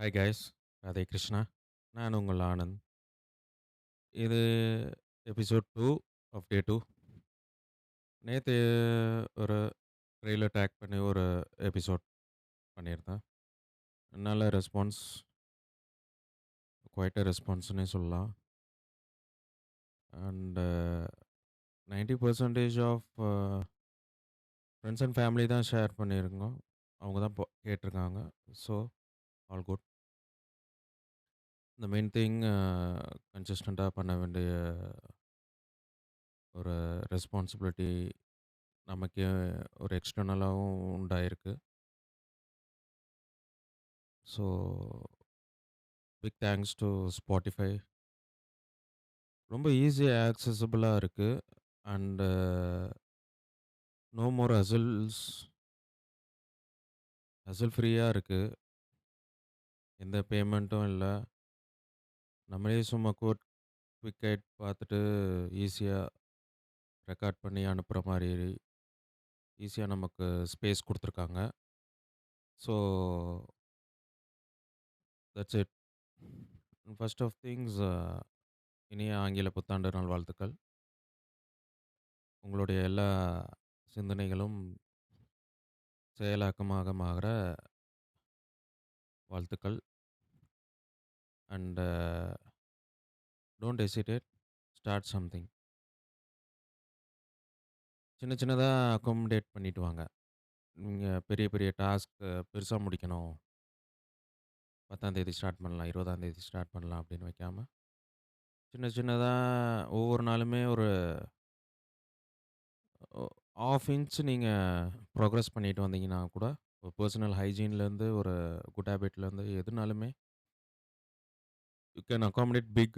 Hi guys. Radhe Krishna. நான் உங்கள் ஆனந்த். இது எபிசோட் 2 ஆஃப் டே 2. நேத்து ஒரு ட்ரெய்லர் டேக் பண்ணி ஒரு எபிசோட் பண்ணியிருந்தேன். நல்ல ரெஸ்பான்ஸ், குவைட் அ ரெஸ்பான்ஸ்னே சொல்லலாம். And 90% of friends and family தான் ஷேர் பண்ணியிருக்கோம். அவங்க தான் கேட்டிருக்காங்க. So all good. The main thing கன்சிஸ்டண்ட்டாக பண்ண வேண்டிய ஒரு ரெஸ்பான்சிபிலிட்டி நமக்கு ஒரு எக்ஸ்டர்னலாகவும் உண்டாயிருக்கு. So big thanks to Spotify. ரொம்ப ஈஸியாக ஆக்சசபிளாக இருக்குது. அண்டு நோ மோர் ஹசில் ஃப்ரீயாக இருக்குது. எந்த பேமெண்ட்டும் இல்லை. நம்மளே சும்மா குவிக் கைட் பார்த்துட்டு ஈஸியாக ரெக்கார்ட் பண்ணி அனுப்புகிற மாதிரி ஈஸியாக நமக்கு ஸ்பேஸ் கொடுத்துருக்காங்க. So that's it. First of things, இனிய ஆங்கில புத்தாண்டு நல்வாழ்த்துக்கள். உங்களுடைய எல்லா சிந்தனைகளும் செயலாக்கமாக மாற வாழ்த்துக்கள். And don't hesitate, start something. சின்ன சின்னதாக அக்காமடேட் பண்ணிட்டு வாங்க. நீங்கள் பெரிய பெரிய டாஸ்க் பெருசாக முடிக்கணும், 10ஆம் தேதி ஸ்டார்ட் பண்ணலாம், 20ஆம் தேதி ஸ்டார்ட் பண்ணலாம் அப்படின்னு வைக்காம, சின்ன சின்னதாக ஒவ்வொரு நாளுமே ஒரு ஆஃப் இன்ச் நீங்கள் ப்ரோக்ரஸ் பண்ணிட்டு வந்தீங்கன்னா கூட, ஒரு பர்சனல் ஹைஜீன்லேருந்து ஒரு குட் ஹேபிட்லேருந்து எதுனாலுமே you can accommodate big.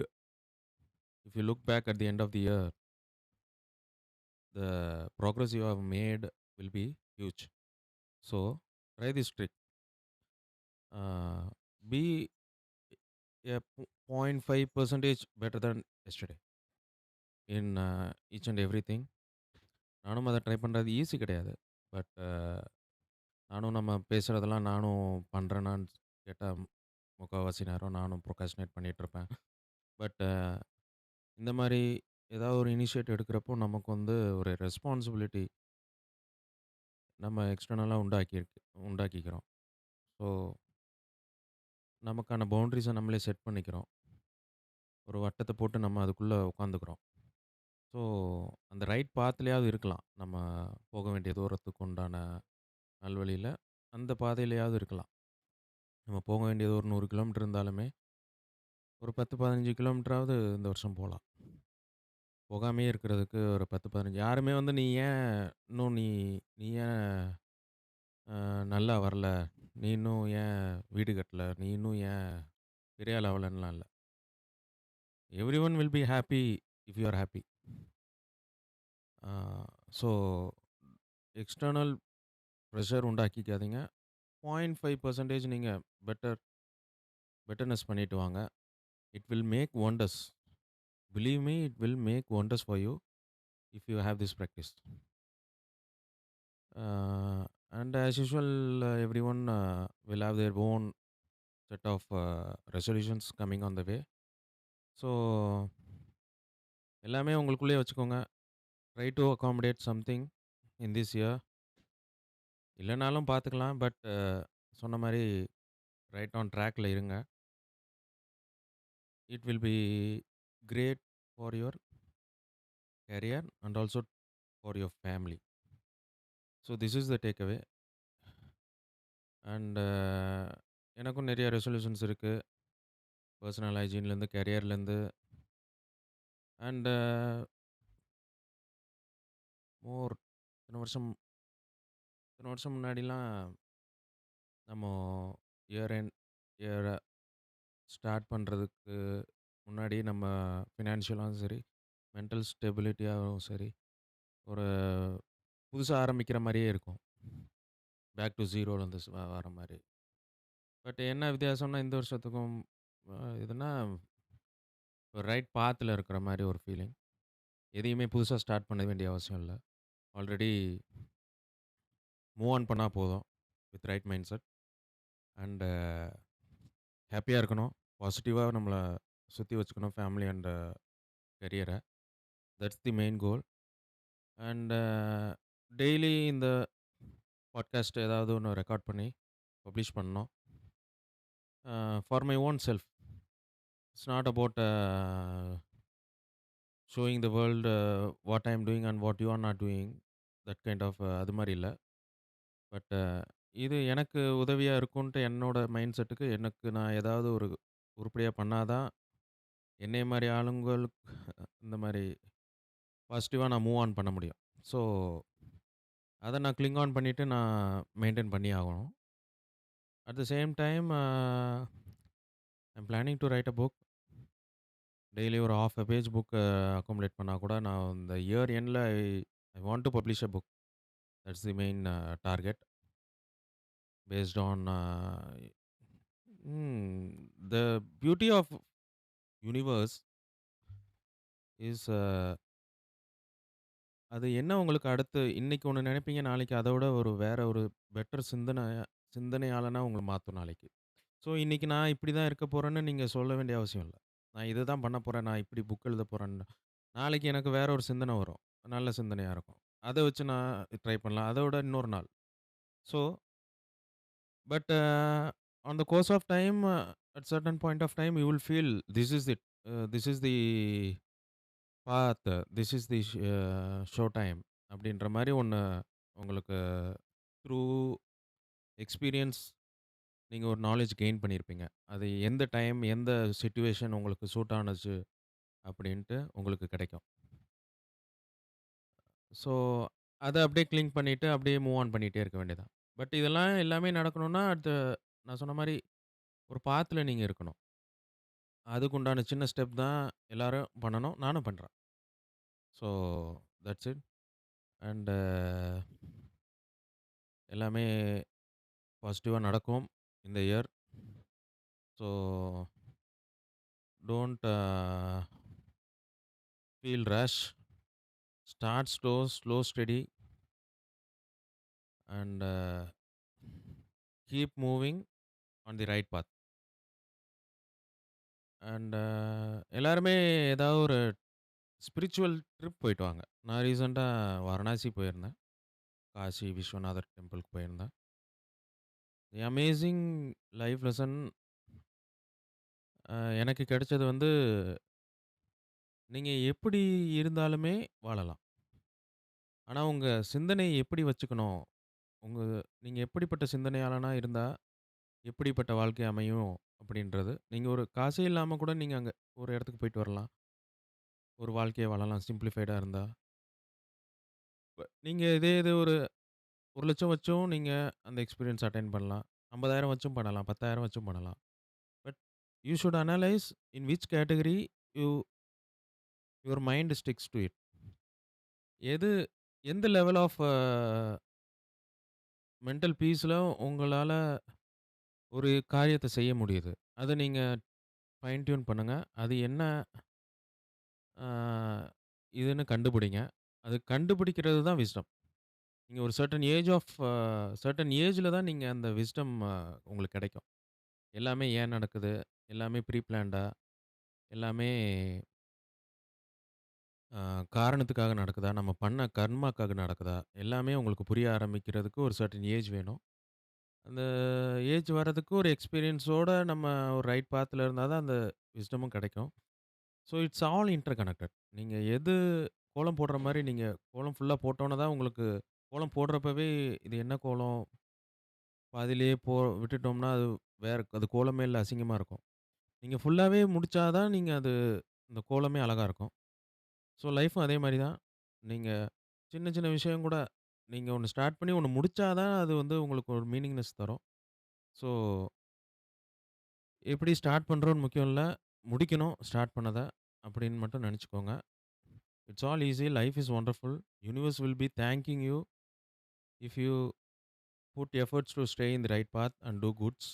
If you look back at the end of the year, the progress you have made will be huge. So try this trick. Be a 0.5 percentage better than yesterday in each and everything. நானும் அதை try பண்ணுறது easy கிடையாது. But நானும் நம்ம பேசுகிறதெல்லாம் நானும் பண்ணுறேன்னான்னு கேட்டால் முக்கால்வாசி நேரம் நானும் ப்ரொகாஸ்டினேட் பண்ணிகிட்ருப்பேன். பட் இந்த மாதிரி ஏதாவது ஒரு இனிஷியேட்டிவ் எடுக்கிறப்போ நமக்கு வந்து ஒரு ரெஸ்பான்சிபிலிட்டி நம்ம எக்ஸ்டர்னலாக உண்டாக்கிக்கிறோம். ஸோ நமக்கான பவுண்டரிஸை நம்மளே செட் பண்ணிக்கிறோம். ஒரு வட்டத்தை போட்டு நம்ம அதுக்குள்ளே உட்காந்துக்கிறோம். ஸோ அந்த ரைட் பாத்லேயாவது இருக்கலாம். நம்ம போக வேண்டிய தூரத்துக்கு உண்டான நல்வழியில் அந்த பாதையிலேயாவது இருக்கலாம். நம்ம போக வேண்டியது ஒரு 100 கிலோமீட்டர் இருந்தாலுமே ஒரு 10, 15 கிலோமீட்டராவது இந்த வருஷம் போகலாம். போகாமையே இருக்கிறதுக்கு ஒரு 10, 15 யாருமே வந்து நீ ஏன் இன்னும் நீ நீ ஏன் நல்லா வரல, நீ இன்னும் ஏன் வீடு கட்டல, நீ இன்னும் ஏன் பெரிய ஆள் ஆகலன்னுலாம் இல்லை. Every one will be happy if you are happy. So external pressure உண்டாக்கிக்காதீங்க. 0.5% நீங்கள் பெட்டர்னஸ் பண்ணிட்டு வாங்க. It will make wonders. Believe me, it will make wonders for you if you have this practice. And as usual every one will have their own set of resolutions coming on the way. So எல்லாமே உங்களுக்குள்ளேயே வச்சுக்கோங்க. Try to accommodate something in this year. இல்லைனாலும் பார்த்துக்கலாம். But சொன்ன மாதிரி right on ட்ராக்ல இருங்க. It will be great for your career and also for your family. So this is the takeaway. அண்ட் எனக்கும் நிறைய ரெசல்யூஷன்ஸ் இருக்குது. பர்சனல் ஹைஜீன்லேருந்து, கேரியர்லேருந்து. அண்ட் மோர் இத்தனை வருஷம் இத்தனை வருஷம் முன்னாடிலாம் நம்ம இயரை ஸ்டார்ட் பண்ணுறதுக்கு முன்னாடி நம்ம ஃபினான்ஷியலாகவும் சரி, மென்டல் ஸ்டெபிலிட்டியாகவும் சரி, ஒரு புதுசாக ஆரம்பிக்கிற மாதிரியே இருக்கும். பேக் டு ஜீரோலேருந்து வர மாதிரி. பட் என்ன வித்தியாசம்னா இந்த வருஷத்துக்கும் இதுனா ஒரு ரைட் பாத்தில் இருக்கிற மாதிரி ஒரு ஃபீலிங். எதையுமே புதுசாக ஸ்டார்ட் பண்ண வேண்டிய அவசியம் இல்லை. ஆல்ரெடி மூவ் ஆன் பண்ணால் போதும் with right mind set. And ஹேப்பியா இருக்கணும். பாசிட்டிவா நம்மள சுத்தி வச்சுக்கணும் ஃபேமிலி அண்ட் கரியர. That's the main goal. And daily இந்த பாட்காஸ்ட் ஏதாவது ஒண்ணு ரெக்கார்ட் பண்ணி பப்ளிஷ் பண்ணணும். For my own self. It's not about showing the world what I am doing and what you are not doing. That kind of அது மாரி இல்ல. But இது எனக்கு உதவியா இருக்குன்ட்டு என்னோட மைண்ட் செட்டுக்கு எனக்கு நான் ஏதாவது ஒரு உருப்படியா பண்ணா தான், என்னைய மாரி ஆளுங்களுக்கு இந்த மாரி பாசிட்டிவா நான் மூவ் ஆன் பண்ண முடியும். ஸோ, அத நான் கிளிங் ஆன் பண்ணிட்டு நான் மெயின்டெயின் பண்ணியே ஆகணும். At the same time I am planning to write a book. Daily ஒரு half a page book accumulate பண்ணா கூட நான் இந்த இயர் எண்ட்ல I I want to publish a book. That's the main target. Based on the beauty of universe is அது என்ன உங்களுக்கு அடுத்து இன்னைக்கு ஒண்ணு நினைப்பீங்க, நாளைக்கு அதோட ஒரு வேற ஒரு பெட்டர் சிந்தனையாளனா உங்கள மாத்தும் நாளைக்கு. ஸோ, இன்னைக்கு நான் இப்படி தான் இருக்க போறேன்னு நீங்க சொல்ல வேண்டிய அவசியம் இல்ல. நான் இத தான் பண்ண போறேன், நான் இப்படி புக் எழுத போறேன்னு. நாளைக்கு எனக்கு வேற ஒரு சிந்தனை வரும். நல்ல சிந்தனையா இருக்கும். அத வச்சு நான் ட்ரை பண்ணலாம். அதோட இன்னொரு நாள். So, but on the course of time at certain point of time you will feel this is it. This is the path. This is the show time. அப்படின்ற மாரி ஒண்ணு உங்களுக்கு த்ரூ எக்ஸ்பீரியன்ஸ் நீங்க ஒரு நாலேட்ஜ் கெயின் பண்ணியிருப்பீங்க. அது எந்த time, எந்த சிட்யூவேஷன் உங்களுக்கு சூட் ஆனுச்சு அப்படின்ட்டு உங்களுக்கு கிடைக்கும். ஸோ, அத அப்படியே கிளிங் பண்ணிட்டு, அப்படியே மூவ் ஆன் பண்ணிட்டே இருக்க வேண்டியது தான். பட் இதெல்லாம் எல்லாமே நடக்கணும்னா, நான் சொன்ன மாரி ஒரு பாத்ல நீங்க இருக்கணும். அதுக்கு உண்டான சின்ன ஸ்டெப் தான் எல்லாரும் பண்ணணும். நானும் பண்றேன். So, that's it. அண்ட் எல்லாமே பாசிட்டிவா நடக்கும் இந்த year. So, don't feel rush. Start slow, slow steady and keep moving on the right path. And எல்லாருமே ஏதாவது ஒரு ஸ்பிரிச்சுவல் ட்ரிப் போயிட்டு வாங்க. நான் ரீசென்ட்டா வாரணாசி போயிருந்தேன். காசி விஸ்வநாதர் டெம்பிள்க்கு போயிருந்தேன். தி அமேசிங் லைஃப் லெசன் எனக்கு கிடைச்சது வந்து, நீங்க எப்படி இருந்தாலுமே வாழலாம். ஆனா உங்க சிந்தனைய எப்படி வச்சுக்கணும்? உங்க நீங்க எப்படிப்பட்ட சிந்தனையாளனா இருந்தா, எப்படிப்பட்ட வாழ்க்கை அமையும் அப்படின்றது. நீங்க ஒரு காசே இல்லாம கூட நீங்க அங்க ஒரு இடத்துக்கு போயிட்டு வரலாம். ஒரு வாழ்க்கைய வாழலாம் சிம்ப்ளிஃபைடா இருந்தா. நீங்க இதே இது ஒரு 1,00,000 வச்சும் நீங்க அந்த எக்ஸ்பீரியன்ஸ் அட்டெயின் பண்ணலாம். 50,000 வச்சும் பண்ணலாம். 10,000 வச்சும் பண்ணலாம். But you should analyse in which category you your mind sticks do it. எது எந்த லெவல் ஆஃப் மென்டல் பீஸ்ல உங்களால ஒரு காரியத்த செய்ய முடியுது. அத நீங்க ஃபைன் டியூன் பண்ணுங்க. அது என்ன அ இதுன்னு கண்டுபிடிங்க. அது கண்டுபிடிக்கிறது தான் விஸ்டம். நீங்க ஒரு சர்டன் ஏஜ்ல தான் நீங்க அந்த விஸ்டம் உங்களுக்கு கிடைக்கும். எல்லாமே ஏன் நடக்குது? எல்லாமே ப்ரீ பிளான்டா? எல்லாமே அ காரணத்துக்காக நடக்குதா? நம்ம பண்ண கர்மாக்காக நடக்குதா? எல்லாமே உங்களுக்கு புரிய ஆரம்பிக்கிறதுக்கு ஒரு சர்டன் ஏஜ் வேணும். அந்த ஏஜ் வர்றதுக்கு ஒரு எக்ஸ்பீரியன்ஸோட நம்ம ஒரு ரைட் பாத்ல இருந்தா தான் அந்த விஸ்டமும் கிடைக்கும். So it's all inter connected. நீங்க எது கோலம் போடுற மாரி நீங்க கோலம் ஃபுல்லா போட்டோன தான் உங்களுக்கு கோலம் போடுறப்பவே இது என்ன கோலம்? பாதியிலேயே விட்டுட்டோம்னா அது வேற அது கோலமே இல்ல அசிங்கமா இருக்கும். நீங்க ஃபுல்லாவே முடிச்சா தான் நீங்க அது அந்த கோலமே அழகா இருக்கும். ஸோ லைஃப்பும் அதே மாரி தான். நீங்க சின்ன சின்ன விஷயம் கூட நீங்க ஒண்ணு ஸ்டார்ட் பண்ணி ஒண்ணு முடிச்சா தான் அது வந்து உங்களுக்கு ஒரு மீனிங்னெஸ் தரும். ஸோ எப்படி ஸ்டார்ட் பண்றோம்னு முக்கியம் இல்ல. முடிக்கணும் ஸ்டார்ட் பண்ணத அப்படின்னு மட்டும் நெனச்சுக்கோங்க. It's all easy. Life is wonderful. Universe will be thanking you if you put efforts to stay in the right path and to goods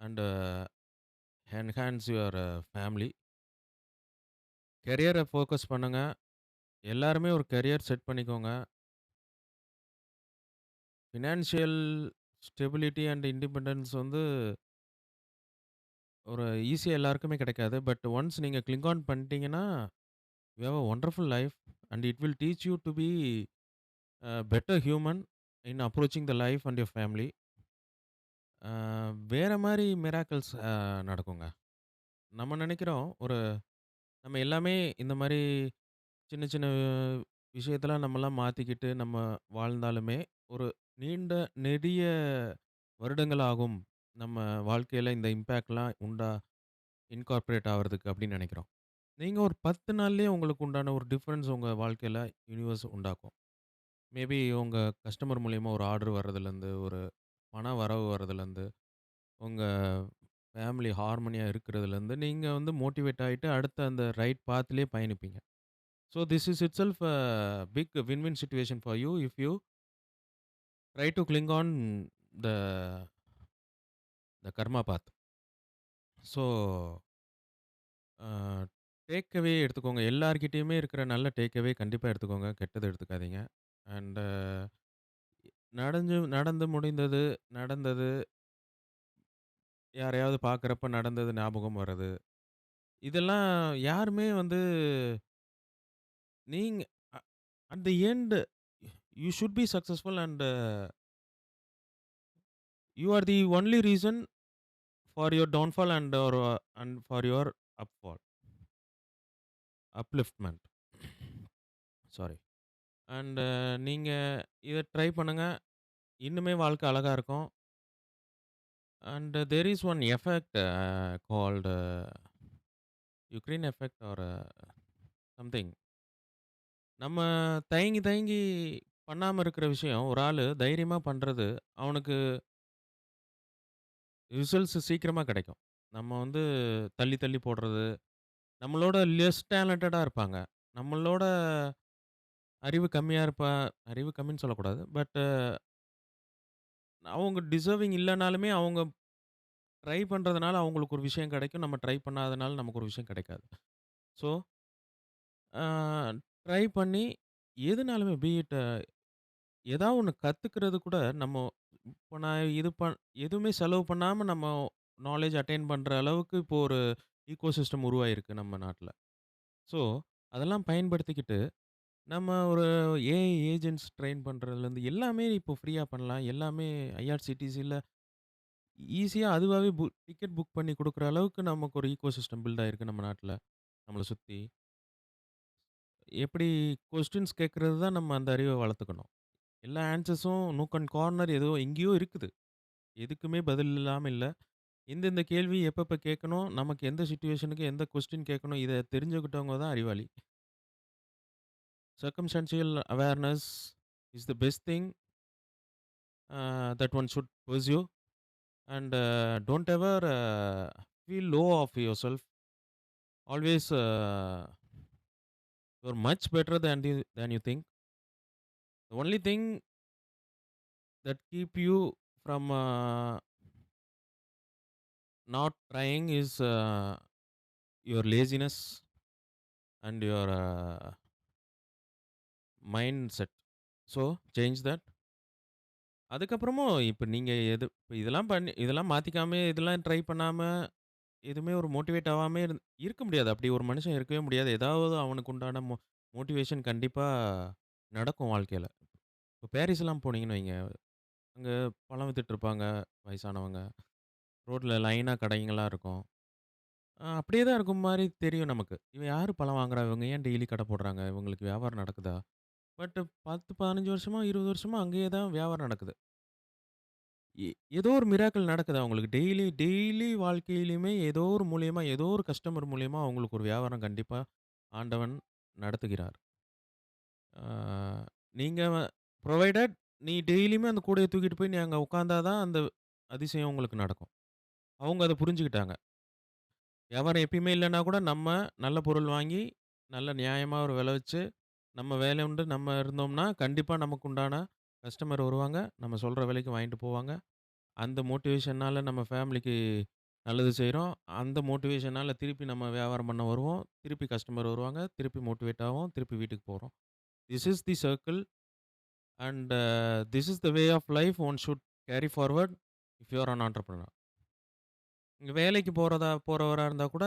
and enhance your family. கரியர ஃபோக்கஸ் பண்ணுங்க. எல்லாருமே ஒரு கரியர் செட் பண்ணிக்கோங்க. ஃபினான்ஷியல் ஸ்டெபிலிட்டி அண்ட் இண்டிபெண்டன்ஸ் வந்து ஒரு ஈஸியா எல்லாருக்குமே கிடைக்காது. பட் ஒன்ஸ் நீங்க கிளிங் ஆன் பண்ணிட்டீங்கன்னா, you have a wonderful life and it will teach you to be better human in approaching the life and your family. Uh வேற மாரி மிராக்கிள்ஸ் நடக்குங்க. நம்ம நெனைக்கிறோம், நம்ம எல்லாமே இந்த மாரி சின்ன சின்ன விஷயத்தலாம் நம்மலாம் மாத்திக்கிட்டு நம்ம வாழ்ந்தாலுமே, ஒரு நீண்ட நெடிய வருடங்கள் ஆகும். நம்ம வாழ்க்கையில இந்த இம்பேக்ட்லாம் இன்கார்ப்பரேட் ஆவறதுக்கு அப்படின்னு நெனைக்கிறோம். நீங்க ஒரு 10 நாள்லயே உங்களுக்கு உண்டான ஒரு டிஃபரன்ஸ் உங்க வாழ்க்கையில யூனிவர்ஸ் உண்டாக்கும். மேபி உங்க கஸ்டமர் மூலியமா ஒரு ஆர்டர் வர்றதுலருந்து, ஒரு பண வரவு வர்றதுலருந்து, உங்க ஃபேமிலி ஹார்மனியா இருக்கிறதுலருந்து, நீங்க வந்து மோட்டிவேட் ஆயிட்டு அடுத்த அந்த ரைட் பாத்லயே பயணிப்பீங்க. So this is itself a big win win situation for you if you try to cling on the the karma path. So a take away எடுத்துக்கோங்க. எல்லார்கிட்டயுமே இருக்கிற நல்ல டேக் அவே கண்டிப்பா எடுத்துக்கோங்க. கெட்டத எடுத்துக்காதீங்க. அண்ட் நடந்து முடிந்தது, நடந்தது, யாரையாவது பார்க்குறப்ப நடந்தது ஞாபகம் வர்றது. இதெல்லாம் யாருமே வந்து நீங்க uh at the end you should be successful and you are the only reason for your downfall and for your upfall upliftment. Sorry. And நீங்க இத ட்ரை பண்ணுங்க. இன்னுமே வாழ்க்கை அழகா இருக்கும். And there is one effect called Ukraine effect or something. நம்ம தயங்கி தயங்கி பண்ணாம இருக்கிற விஷயம், ஒரு ஆளு தைரியமா பண்றது, அவனுக்கு ரிசல்ட்ஸ் சீக்கிரமா கிடைக்கும். நம்ம வந்து தள்ளி தள்ளி போடுறது, நம்மளோட லெஸ் டேலண்டடா இருப்பாங்க. நம்மளோட அறிவு கம்மின்னு சொல்லக்கூடாது. பட் அவங்க டிசர்விங் இல்லனாலுமே அவங்க ட்ரை பண்றதுனால அவங்களுக்கு ஒரு விஷயம் கிடைக்கும். நம்ம ட்ரை பண்ணாதனால நமக்கு ஒரு விஷயம் கிடைக்காது. ஸோ, அ ட்ரை பண்ணி எதுனாலுமே பி இட் ஏதா ஒண்ணு கத்துக்கிறது கூட நம்ம இப்போ நான் எதுவுமே செலவு பண்ணாம நம்ம நாலேட்ஜ் அட்டைன் பண்ற அளவுக்கு இப்போ ஒரு ஈக்கோசிஸ்டம் உருவாயிருக்கு நம்ம நாட்ல. ஸோ, அதெல்லாம் பயன்படுத்திக்கிட்டு நம்ம ஒரு ஏஐ ஏஜென்ட்ஸ் ட்ரெயின் பண்றதுலேருந்து எல்லாமே இப்போ ஃப்ரீயா பண்ணலாம். எல்லாமே ஐஆர்சிடிசில ஈஸியா அதுவாவே டிக்கெட் புக் பண்ணி குடுக்குற அளவுக்கு நமக்கு ஒரு ஈக்கோசிஸ்டம் பில்ட் ஆயிருக்கு நம்ம நாட்ல. நம்மள சுத்தி. எப்படி கொஸ்டின்ஸ் கேட்கறது தான் நம்ம அந்த அறிவ வளர்த்துக்கணும். எல்லா ஆன்ஸர்ஸும் நூக் அண்ட் கார்னர் ஏதோ எங்கேயோ இருக்குது. எதுக்குமே பதில் இல்லாம இல்ல. எந்தெந்த கேள்வி எப்பப்ப கேட்கணும், நமக்கு எந்த சிச்சுவேஷனுக்கு எந்த கொஸ்டின் கேட்கணும், இத தெரிஞ்சுக்கிட்டவங்க தான் அறிவாளி. Circumstantial awareness is the best thing that one should pursue and don't ever feel low of yourself. Always you are much better than you think. The only thing that keep you from not trying is your laziness and your mind set. So change that. அதுக்கப்புறமும் இப்ப நீங்க இப்ப இதெல்லாம் மாத்திக்காம, இதெல்லாம் try பண்ணாம, எதுவுமே ஒரு motivate ஆவாம இருக்க முடியாது. அப்படி ஒரு மனுஷன் இருக்கவே முடியாது. ஏதாவது அவனுக்கு உண்டான மோட்டிவேஷன் கண்டிப்பா நடக்கும் வாழ்க்கையில. இப்ப பாரிஸ்லாம் போனீங்கன்னு வைங்க, அங்க பழம் வித்துட்டு இருப்பாங்க வயசானவங்க. ரோட்ல லைனா கடைங்கலாம் இருக்கும். அப்படியே தான் இருக்கும் மாரி தெரியும் நமக்கு. இவன் யாரு பழம் வாங்குறா? இவங்க ஏன் டெய்லி கடை போடுறாங்க? இவங்களுக்கு வியாபாரம் நடக்குதா? பட் 10, 15 வருஷமா, 20 வருஷமா அங்கேயே தான் வியாபாரம் நடக்குது. எ ஏதோ ஒரு மிராக்கிள் நடக்குது அவங்களுக்கு. டெய்லி டெய்லி வாழ்க்கையிலயுமே ஏதோ ஒரு மூலியமா, ஏதோ ஒரு கஸ்டமர் மூலியமா அவங்களுக்கு ஒரு வியாபாரம் கண்டிப்பா ஆண்டவன் நடத்துகிறார். ஆ நீங்க புரொவைடட் நீ டெய்லியுமே அந்த கூடைய தூக்கிட்டு போய் நீ அங்க உட்கார்ந்தா தான் அந்த அதிசயம் உங்களுக்கு நடக்கும். அவங்க அத புரிஞ்சுக்கிட்டாங்க. வியாபாரம் எப்பயுமே இல்லன்னா கூட நம்ம நல்ல பொருள் வாங்கி, நல்ல நியாயமா ஒரு விலை வச்சு, நம்ம வேலை உண்டு நம்ம இருந்தோம்னா, கண்டிப்பா நமக்கு உண்டான கஸ்டமர் வருவாங்க. நம்ம சொல்ற விலைக்கு வாங்கிட்டு போவாங்க. அந்த மோட்டிவேஷனால நம்ம ஃபேமிலிக்கு நல்லது செய்றோம். அந்த மோட்டிவேஷனால திருப்பி நம்ம வியாபாரம் பண்ண வருவோம். திருப்பி கஸ்டமர் வருவாங்க. திருப்பி மோட்டிவேட் ஆவோம். திருப்பி வீட்டுக்கு போறோம். This is the circle and this is the way of life one should carry forward if you are an entrepreneur. நீங்க வேலைக்கு போறவரா இருந்தா கூட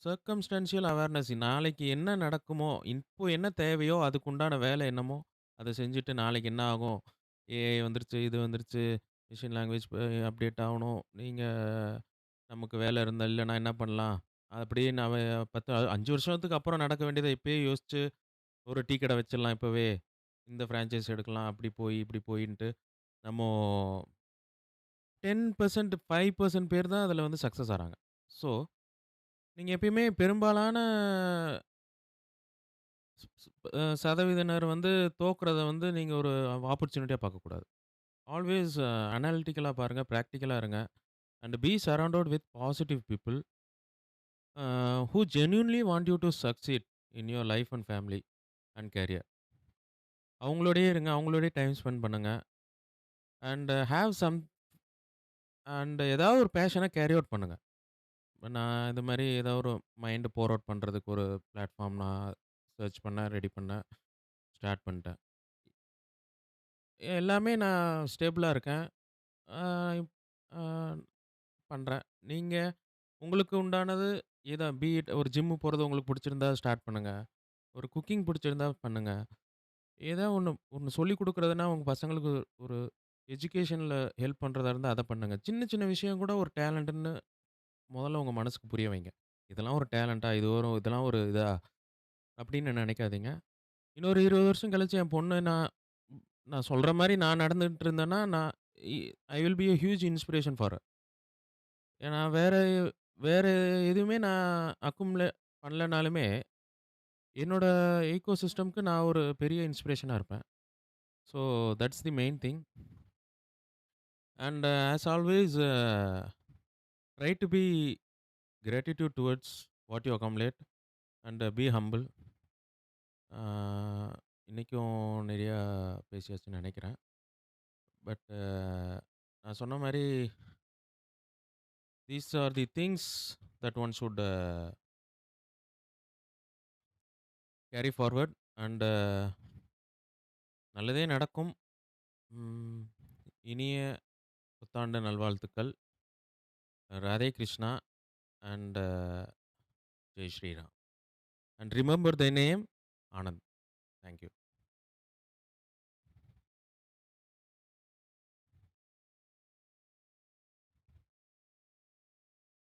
சர்க்கம்ஸ்டான்ஷியல் அவேர்னஸ் நாளைக்கு என்ன நடக்குமோ, இப்போ என்ன தேவையோ அதுக்கு உண்டான வேலை என்னமோ, அத செஞ்சுட்டு நாளைக்கு என்ன ஆகும்? ஏஐ வந்துருச்சு, இது வந்துருச்சு, மெஷின் லாங்குவேஜ் அப்டேட் ஆவணும். நமக்கு வேலை இருந்தா இல்லன்னா என்ன பண்ணலாம்? அப்படியே நான் 10 5 வருஷத்துக்கு அப்புறம் நடக்க வேண்டியத இப்பயே யோசிச்சு, ஒரு டீ கடை வச்சிடலாம் இப்பவே. இந்த ஃப்ரான்சைஸ் எடுக்கலாம். அப்படி போய், இப்படி போயின்ட்டு நம்மோ 10% 5% பேர் தான் அதில வந்து சக்சஸ் ஆறாங்க. ஸோ, நீங்க எப்பயுமே பெரும்பாலான ஸ் ஸ் சதவீதினர் வந்து தோக்குறத வந்து நீங்க ஒரு ஆப்பர்ச்சுனிட்டியா பார்க்கக்கூடாது. ஆல்வேஸ் அனாலிட்டிக்கலா பாருங்க, பிராக்டிகலா இருங்க. And be surrounded with positive people who genuinely want you to succeed in your life and family and career. அவங்களோடயே இருங்க. அவங்களோடயே டைம் ஸ்பெண்ட் பண்ணுங்க. அண்ட் ஹேவ் சம் அண்ட் ஏதாவது ஒரு பேஷன கேரி அவுட் பண்ணுங்க. நான் இந்த மாரி ஏதாவது ஒரு மைண்ட் போர் அவுட் பண்றதுக்கு ஒரு பிளாட்ஃபார்ம் நான் சர்ச் பண்ணேன், ரெடி பண்ணேன், ஸ்டார்ட் பண்ணிட்டேன். எல்லாமே நான் ஸ்டேபிளா இருக்கேன். ஆ இப் ஆ பண்றேன். நீங்க உங்களுக்கு உண்டானது பி இட் ஒரு ஜிம் போறது உங்களுக்கு புடிச்சிருந்தா ஸ்டார்ட் பண்ணுங்க. ஒரு குக்கிங் புடிச்சிருந்தா பண்ணுங்க. ஏதோ ஒண்ணு ஒண்ணு சொல்லிக் குடுக்குறதுன்னா, உங்க பசங்களுக்கு ஒரு எஜுகேஷன்ல ஹெல்ப் பண்றதா இருந்தா அத பண்ணுங்க. சின்ன சின்ன விஷயம் கூட ஒரு டேலண்ட்டுன்னு முதல்ல உங்க மனசுக்கு புரிய வைங்க. இதெல்லாம் ஒரு டேலண்ட்டா? இதெல்லாம் ஒரு இதா? அப்படின்னு நெனைக்காதீங்க. இன்னொரு 20 வருஷம் கழிச்சு என் பொண்ணு நான் சொல்ற மாரி நான் நடந்துட்டு இருந்தேன்னா, நான் இ I will be a huge inspiration for her. ஏன்னா வேற வேற எதுவுமே நான் பண்ணலனாலுமே, என்னோட ஈக்கோ சிஸ்டம்க்கு நான் ஒரு பெரிய இன்ஸ்பிரேஷனா இருப்பேன். So that's the main thing. And as always try to be gratitude towards what you accomplish and be humble. ஆ இன்னைக்கும் நெறையா பேசியாச்சுன்னு நெனைக்கிறேன். பட் நான் சொன்ன மாரி these are the things that one should carry forward and நல்லதே நடக்கும். ம். இனிய புத்தாண்டு நல்வாழ்த்துக்கள். Radhe Krishna and Jai Shriram. And remember thy name Anand. Thank you.